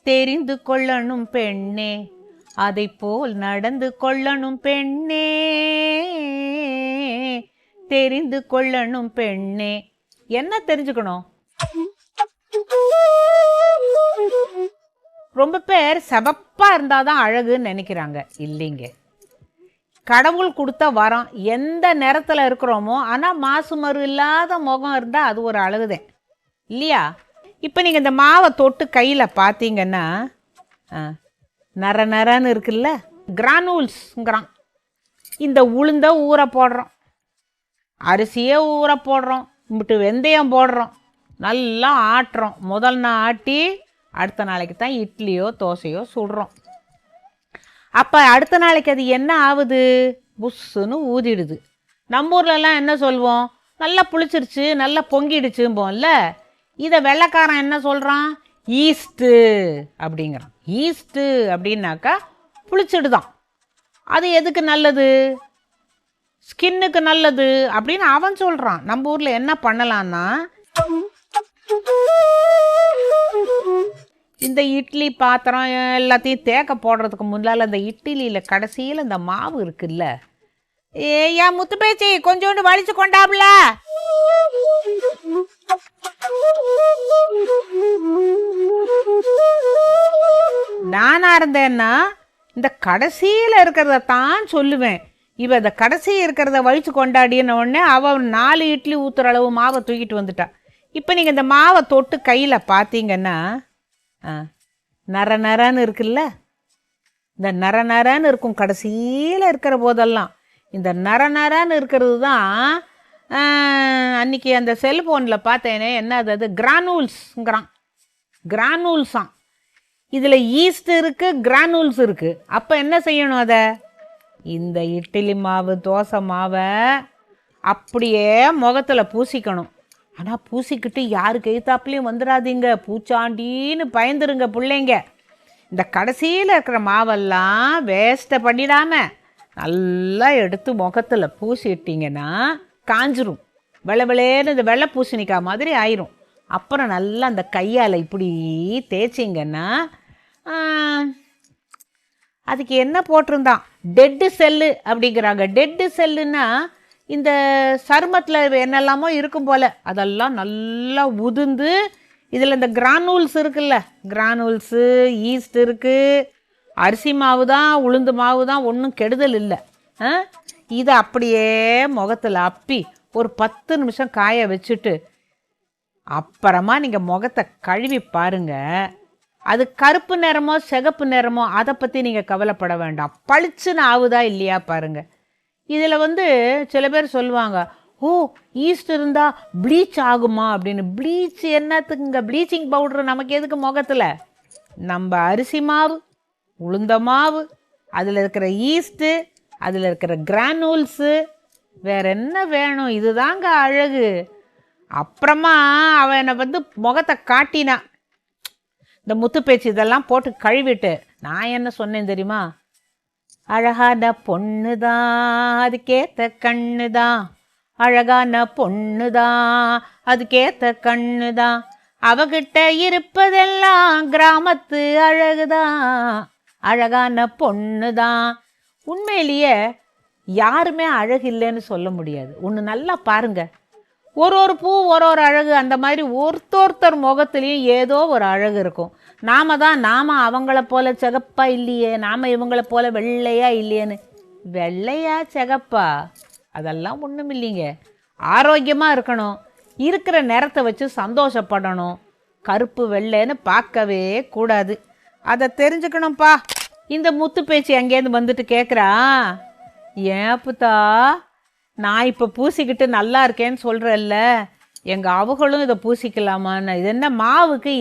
தெரிந்து கொள்ளணும் பெண்ணே, அதை போல் நடந்து கொள்ளணும் பெண்ணே, தெரிந்து கொள்ளணும் பெண்ணே. என்ன தெரிஞ்சுக்கணும்? ரொம்ப பேர் சிவப்பா இருந்தாதான் அழகுன்னு நினைக்கிறாங்க. இல்லைங்க, கடவுள் கொடுத்த வரம். எந்த நேரத்தில் இருக்கிறோமோ, ஆனால் மாசு மறு இல்லாத முகம் இருந்தால் அது ஒரு அழகுதான் இல்லையா? இப்போ நீங்கள் இந்த மாவை தொட்டு கையில் பார்த்தீங்கன்னா நர நரன்னு இருக்குல்ல, கிரானூல்ஸ்ங்கிறான். இந்த உளுந்த ஊற போடுறோம், அரிசியே ஊற போடுறோம், இம்பிட்டு வெந்தயம் போடுறோம், நல்லா ஆட்டுறோம். முதல் நாள் ஆட்டி அடுத்த நாளைக்கு தான் இட்லியோ தோசையோ சுடுறோம். அப்போ அடுத்த நாளைக்கு அது என்ன ஆகுது? புஷ்ஷுன்னு ஊதிடுது. நம்ம ஊர்லலாம் என்ன சொல்வோம்? நல்லா புளிச்சிருச்சு, நல்லா பொங்கிடுச்சும்போம்ல. இதை வெள்ளைக்காரன் என்ன சொல்கிறான்? ஈஸ்ட்டு அப்படிங்கிறான். ஈஸ்ட்டு அப்படின்னாக்கா புளிச்சிடுதான். அது எதுக்கு நல்லது? ஸ்கின்னுக்கு நல்லது அப்படின்னு அவன் சொல்கிறான். நம்ம ஊரில் என்ன பண்ணலான்னா, இந்த இட்லி பாத்திரம் எல்லாத்தையும் தேக்க போடுறதுக்கு முன்னால் அந்த இட்லியில் கடைசியில் இந்த மாவு இருக்குல்ல, ஏயா முத்து பேச்சு கொஞ்சோண்டு வலிச்சு கொண்டாப்ல. நானா இருந்தேன்னா இந்த கடைசியில் இருக்கிறத தான் சொல்லுவேன். இவ இந்த கடைசி இருக்கிறத வலிச்சு கொண்டாடின உடனே அவன் 4 இட்லி ஊற்றுற அளவு மாவை தூக்கிட்டு வந்துட்டா. இப்போ நீங்கள் இந்த மாவை தொட்டு கையில் பார்த்தீங்கன்னா நர நரன்னு இருக்குல்ல, இந்த நர நரன்னு இருக்கும் கடைசியில் இருக்கிற போதெல்லாம். இந்த நர நரன்னு இருக்கிறது தான் அன்றைக்கி அந்த செல்ஃபோனில் பார்த்தேனே, என்ன அது கிரானூல்ஸ்ங்கிறான். கிரானூல்ஸான். இதில் ஈஸ்ட் இருக்குது, கிரானூல்ஸ் இருக்குது. அப்போ என்ன செய்யணும்? அதை இந்த இட்லி மாவு தோசை மாவை அப்படியே முகத்தில் பூசிக்கணும். ஆனால் பூசிக்கிட்டு யாருக்கு எய்த்தாப்புலையும் வந்துடாதீங்க, பூச்சாண்டின்னு பயந்துருங்க பிள்ளைங்க. இந்த கடைசியில் இருக்கிற மாவெல்லாம் வேஸ்ட்டை பண்ணிடாமல் நல்லா எடுத்து முகத்தில் பூசிட்டிங்கன்னா காஞ்சிரும். வெள்ளை இந்த வெள்ளை பூசணிக்காய் மாதிரி ஆயிரும். அப்புறம் நல்லா அந்த கையால் இப்படி தேய்ச்சிங்கன்னா அதுக்கு என்ன போட்டிருந்தான்? டெட்டு செல்லு அப்படிங்கிறாங்க. டெட்டு செல்லுன்னா இந்த சருமத்தில் என்னெல்லாமோ இருக்கும் போல் அதெல்லாம் நல்லா உதிர்ந்து இதில் இந்த கிரானூல்ஸ் இருக்குல்ல, கிரானூல்ஸு ஈஸ்ட் இருக்குது, அரிசி மாவு தான் உளுந்து மாவு தான், ஒன்றும் கெடுதல் இல்லை. இதை அப்படியே முகத்தில் அப்பி ஒரு 10 நிமிஷம் காய வச்சுட்டு அப்புறமா நீங்கள் முகத்தை கழுவி பாருங்கள். அது கருப்பு நிறமோ சிகப்பு நிறமோ அதை பற்றி நீங்கள் கவலைப்பட வேண்டாம். பளிச்சுன்னு ஆகுதா இல்லையா பாருங்கள். இதில் சில பேர் சொல்லுவாங்க, ஓ ஈஸ்ட் இருந்தால் ப்ளீச் ஆகுமா அப்படின்னு. ப்ளீச் என்னத்துக்குங்க? ப்ளீச்சிங் பவுட்ரு நமக்கு எதுக்கு முகத்தில்? நம்ம அரிசி மாவு உளுந்த மாவு, அதில் இருக்கிற ஈஸ்ட்டு, அதில் இருக்கிற கிரானூல்ஸு, வேற என்ன வேணும்? இதுதாங்க அழகு. அப்புறமா அவன் என்னை முகத்தை காட்டினான். இந்த முத்து பேச்சு இதெல்லாம் போட்டு கழுவிட்டு நான் என்ன சொன்னேன் தெரியுமா? அழகான பொண்ணு தான் அதுக்கேற்ற கண்ணு தான், அழகான பொண்ணு தான் அதுக்கேற்ற கண்ணு தான், அவகிட்ட இருப்பதெல்லாம் கிராமத்து அழகுதான், அழகான பொண்ணு தான். உண்மையிலேயே யாருமே அழகு இல்லைன்னு சொல்ல முடியாது. ஒன்று நல்லா பாருங்க, ஒரு பூ ஒரு அழகு. அந்த மாதிரி ஒருத்தர் முகத்துலேயும் ஏதோ ஒரு அழகு இருக்கும். நாம அவங்கள போல சிகப்பா இல்லையே, நாம் இவங்கள போல வெள்ளையா இல்லையேன்னு. வெள்ளையா சிகப்பா அதெல்லாம் ஒன்றும் இல்லைங்க. ஆரோக்கியமாக இருக்கணும், இருக்கிற நேரத்தை வச்சு சந்தோஷப்படணும். கருப்பு வெள்ளைன்னு பார்க்கவே கூடாது. அதை தெரிஞ்சுக்கணும்ப்பா. இந்த முத்து பேச்சு அங்கேருந்து வந்துட்டு கேட்குறா, ஏன் புத்தா நான் இப்போ பூசிக்கிட்டு நல்லா இருக்கேன்னு சொல்கிறல்ல, எங்கள் அவங்களும் இதை பூசிக்கலாமான்னு. இது என்ன மாவுக்கு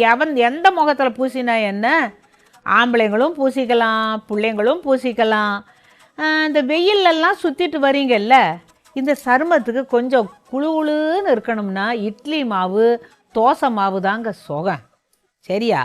எந்த முகத்தில் பூசினா என்ன? ஆம்பளைங்களும் பூசிக்கலாம், பிள்ளைங்களும் பூசிக்கலாம். இந்த வெயிலெல்லாம் சுற்றிட்டு வரீங்கல்ல, இந்த சருமத்துக்கு கொஞ்சம் குழுன்னு இருக்கணும்னா இட்லி மாவு தோசை மாவு தாங்க சுகம். சரியா?